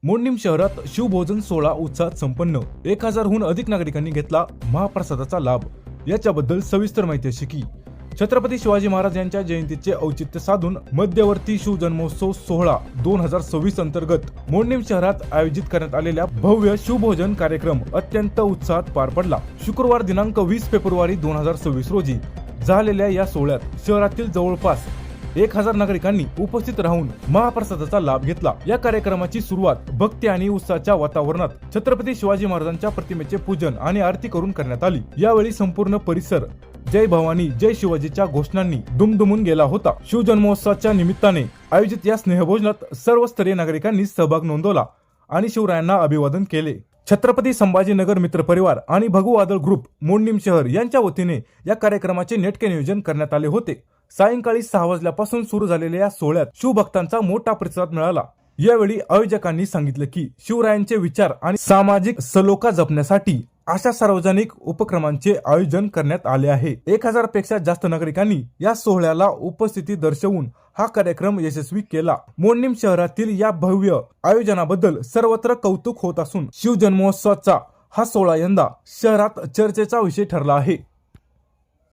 मोडणीम शहरात शिवभोजन सोहळा उत्साहात संपन्न. 1000हून अधिक नागरिकांनी घेतला महाप्रसादाचा लाभ. याच्याबद्दल सविस्तर माहिती अशी की छत्रपती शिवाजी महाराज यांच्या जयंतीचे औचित्य साधून मध्यवर्ती शिवजन्मोत्सव सोहळा 2026 अंतर्गत मोडणीम शहरात आयोजित करण्यात आलेल्या भव्य शिवभोजन कार्यक्रम अत्यंत उत्साहात पार पडला. शुक्रवार दिनांक 20 फेब्रुवारी 2026 रोजी झालेल्या या सोहळ्यात शहरातील जवळपास 1000 नागरिकांनी उपस्थित राहून महाप्रसादाचा लाभ घेतला. या कार्यक्रमाची सुरुवात भक्ती आणि उत्साहाच्या वातावरणात छत्रपती शिवाजी महाराजांच्या प्रतिमेचे पूजन आणि आरती करून करण्यात आली. यावेळी संपूर्ण परिसर जय भवानी जय शिवाजीच्या घोषणांनी दुमदुमून गेला होता. शिवजन्मोत्सवाच्या निमित्ताने आयोजित या स्नेहभोजनात सर्व स्तरीय नागरिकांनी सहभाग नोंदवला आणि शिवरायांना अभिवादन केले. छत्रपती संभाजीनगर मित्र परिवार आणि भगू वादळ ग्रुप मोडणीम शहर यांच्या वतीने या कार्यक्रमाचे नेटके नियोजन करण्यात आले होते. सायंकाळी 6 वाजल्यापासून सुरू झालेल्या या सोहळ्यात शिवभक्तांचा मोठा प्रतिसाद मिळाला. यावेळी आयोजकांनी सांगितले की शिवरायांचे विचार आणि सामाजिक सलोखा जपण्यासाठी अशा सार्वजनिक उपक्रमांचे आयोजन करण्यात आले आहे. 1000 पेक्षा जास्त नागरिकांनी या सोहळ्याला उपस्थिती दर्शवून हा कार्यक्रम यशस्वी केला. मोडणीम शहरातील या भव्य आयोजनाबद्दल सर्वत्र कौतुक होत असून शिवजन्मोत्सवाचा हा सोहळा यंदा शहरात चर्चेचा विषय ठरला आहे.